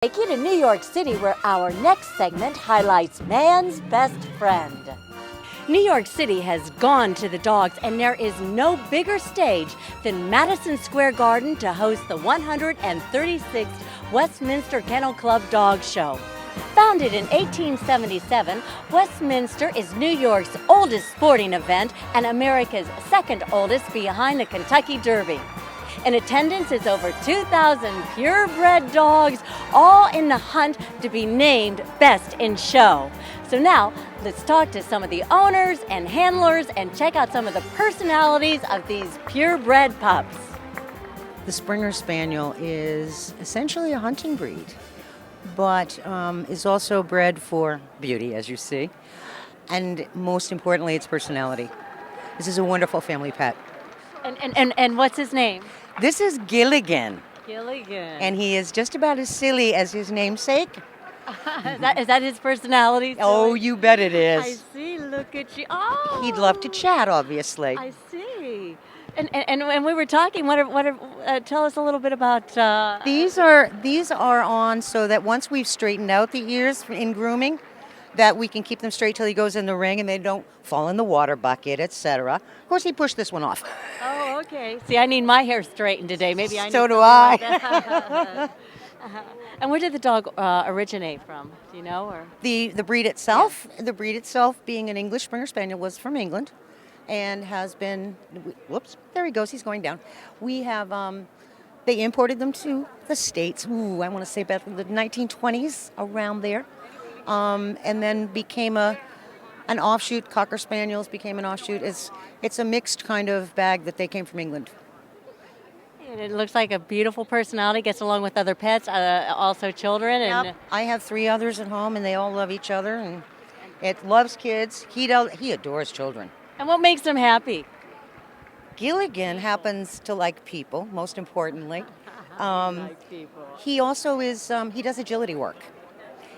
Take you to New York City, where our next segment highlights man's best friend. New York City has gone to the dogs, and there is no bigger stage than Madison Square Garden to host the 136th Westminster Kennel Club Dog Show. Founded in 1877, Westminster is New York's oldest sporting event and America's second oldest behind the Kentucky Derby. In attendance is over 2,000 purebred dogs, all in the hunt to be named Best in Show. So now, let's talk to some of the owners and handlers and check out some of the personalities of these purebred pups. The Springer Spaniel is essentially a hunting breed, but is also bred for beauty, as you see, and most importantly, its personality. This is a wonderful family pet. And what's his name? This is Gilligan, Gilligan. and he is just about as silly as his namesake. Is that his personality? Oh, you bet it I is. see. Look at you. Oh, He'd love to chat, obviously. I see. And when we were talking, tell us a little bit about. These are on so that once we've straightened out the ears in grooming, that we can keep them straight till he goes in the ring and they don't fall in the water bucket, etc. Of course, he pushed this one off. Oh, okay. See, I need my hair straightened today. Maybe I need So do something I. like that. And where did the dog originate from? Do you know? Or The breed itself, being an English Springer Spaniel, was from England, and has been. Whoops, there he goes. He's going down. We have. They imported them to the States. Ooh, I want to say back in the 1920s, around there. And then became an offshoot. Cocker Spaniels became an offshoot. It's a mixed kind of bag that they came from England. and it looks like a beautiful personality. Gets along with other pets, also children. And Yep. I have 3 others at home, and they all love each other, and it loves kids. He adores children. and what makes them happy? Gilligan happens to like people, most importantly. Like people. He also is. He does agility work.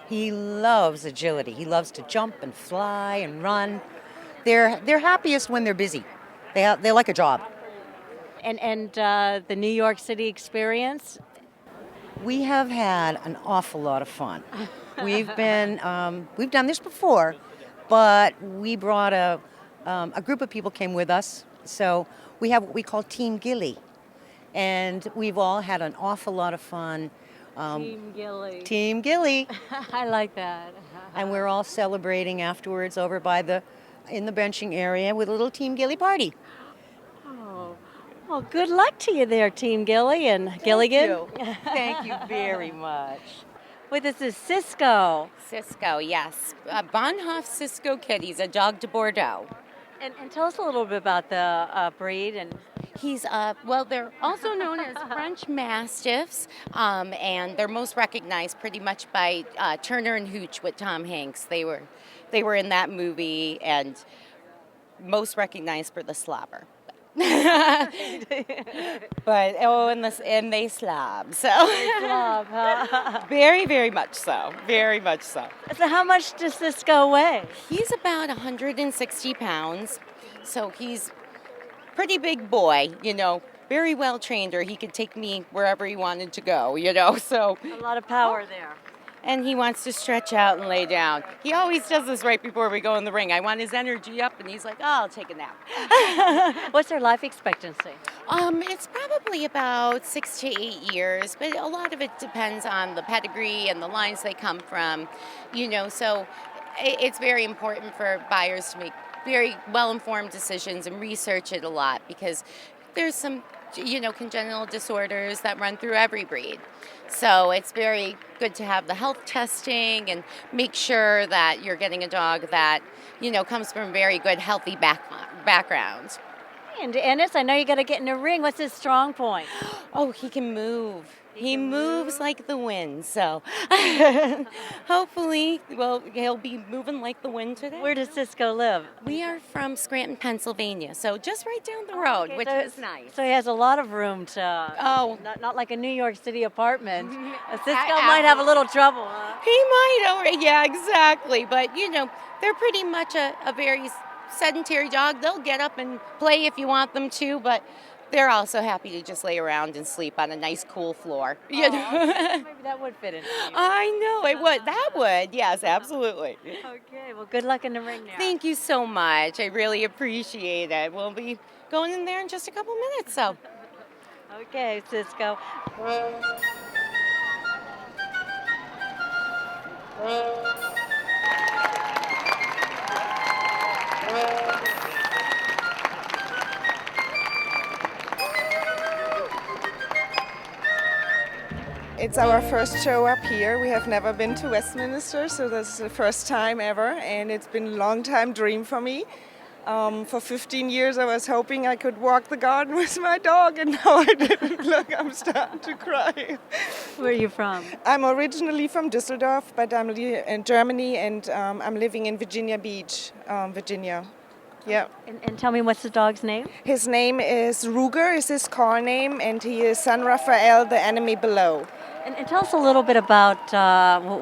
He loves agility. He loves to jump and fly and run. They're happiest when they're busy. They like a job. And the New York City experience. We have had an awful lot of fun. We've done this before, but we brought a group of people came with us. So we have what we call Team Gilly, and we've all had an awful lot of fun. Team Gilly. Team Gilly. I like that. And we're all celebrating afterwards over in the benching area with a little Team Gilly party. Oh, well, good luck to you there, Team Gilly and Gilligan. Thank you very much. With us is Cisco. Cisco, yes. Bonhoff Cisco Kitties, a dog de Bordeaux. And tell us a little bit about the breed. And He's, they're also known as French Mastiffs, and they're most recognized pretty much by Turner and Hooch with Tom Hanks. They were in that movie and most recognized for the slobber. But and they slob, so love, huh? very, very much so, very much so. So how much does Cisco weigh? He's about 160 pounds, so he's pretty big boy, very well trained, or he could take me wherever he wanted to go, so. A lot of power there. And he wants to stretch out and lay down. He always does this right before we go in the ring. I want his energy up, and he's like, oh, I'll take a nap. What's their life expectancy? It's probably about 6 to 8 years, but a lot of it depends on the pedigree and the lines they come from, so it's very important for buyers to make very well-informed decisions and research it a lot, because there's some, congenital disorders that run through every breed. So it's very good to have the health testing and make sure that you're getting a dog that, comes from a very good, healthy background. And Ennis, I know you got to get in the ring. What's his strong point? Oh, he can move. He moves like the wind, so hopefully, he'll be moving like the wind today. Where does Cisco live? We are from Scranton, Pennsylvania, so just right down the road, Okay, which so- is nice. So he has a lot of room to. Oh. Not like a New York City apartment. Cisco might have a little trouble. Huh? He might, yeah, exactly. But, they're pretty much a very sedentary dog. They'll get up and play if you want them to, but they're also happy to just lay around and sleep on a nice cool floor. You know? Maybe that would fit in. I know it would. That would. Yes, absolutely. Okay, well, good luck in the ring now. Thank you so much. I really appreciate it. We'll be going in there in just a couple minutes. So. Okay, Cisco. It's our first show up here. We have never been to Westminster, so this is the first time ever, and it's been a long time dream for me. For 15 years I was hoping I could walk the garden with my dog, and now I didn't. Look, I'm starting to cry. Where are you from? I'm originally from Düsseldorf, but I'm in Germany, and I'm living in Virginia Beach, Virginia. Yeah. And tell me, what's the dog's name? His name is Ruger, is his car name, and he is San Rafael, the enemy below. And tell us a little bit about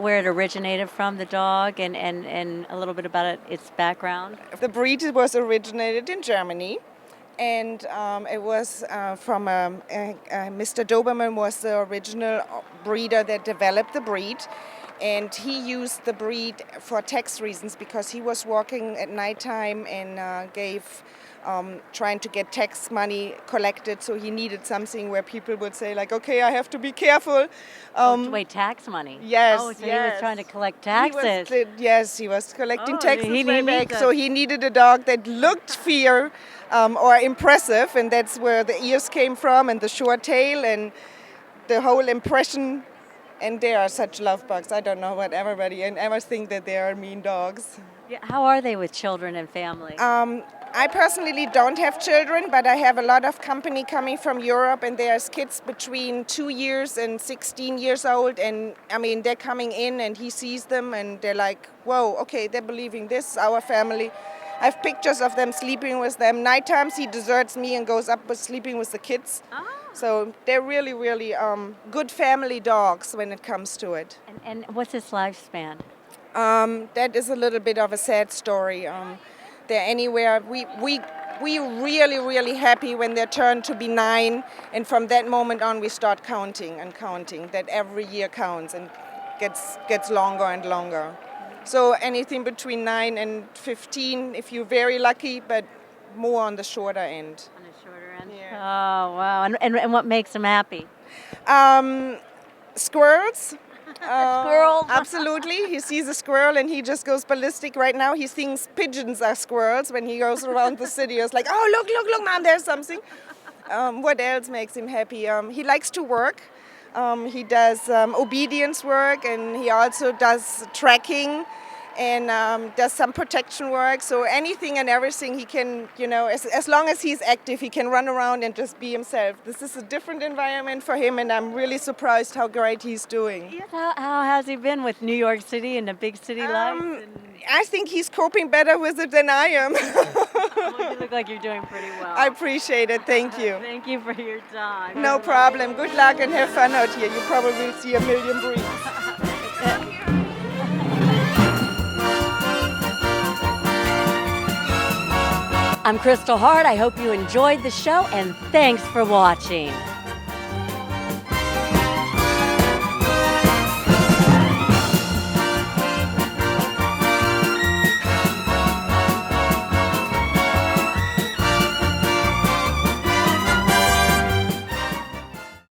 where it originated from, the dog, and a little bit about its background. The breed was originated in Germany, and it was from Mr. Doberman was the original breeder that developed the breed. And he used the breed for tax reasons because he was walking at nighttime and trying to get tax money collected. So he needed something where people would say, like, okay, I have to be careful. Wait, tax money? Yes. Oh, so he was trying to collect taxes. He was collecting taxes he way needs back. So he needed a dog that looked fair or impressive, and that's where the ears came from, and the short tail, and the whole impression. And they are such love bugs. I don't know what everybody, and ever think that they are mean dogs. Yeah, how are they with children and family? I personally don't have children, but I have a lot of company coming from Europe, and there's kids between 2 years and 16 years old, and I mean, they're coming in and he sees them and they're like, whoa, okay, they're believing this, our family. I have pictures of them sleeping with them. Night times he deserts me and goes up with sleeping with the kids. So they're really, really good family dogs when it comes to it. And what's its lifespan? That is a little bit of a sad story. They're anywhere. We really, really happy when they turn to be 9, and from that moment on we start counting. That every year counts and gets longer and longer. So anything between 9 and 15 if you're very lucky, but more on the shorter end. On the shorter end? Yeah. Oh, wow. And what makes them happy? Squirrels. Squirrels? Absolutely. He sees a squirrel and he just goes ballistic. Right now he thinks pigeons are squirrels when he goes around the city. It's like, oh, look, Mom, there's something. What else makes him happy? He likes to work. He does obedience work, and he also does tracking and does some protection work. So anything and everything he can, as long as he's active, he can run around and just be himself. This is a different environment for him, and I'm really surprised how great he's doing. Yes, how has he been with New York City and the big city life? I think he's coping better with it than I am. Well, you look like you're doing pretty well. I appreciate it. Thank you. Thank you for your time. No problem. Good luck and have fun out here. You probably will see a million breeds. I'm Crystal Hart. I hope you enjoyed the show, and thanks for watching.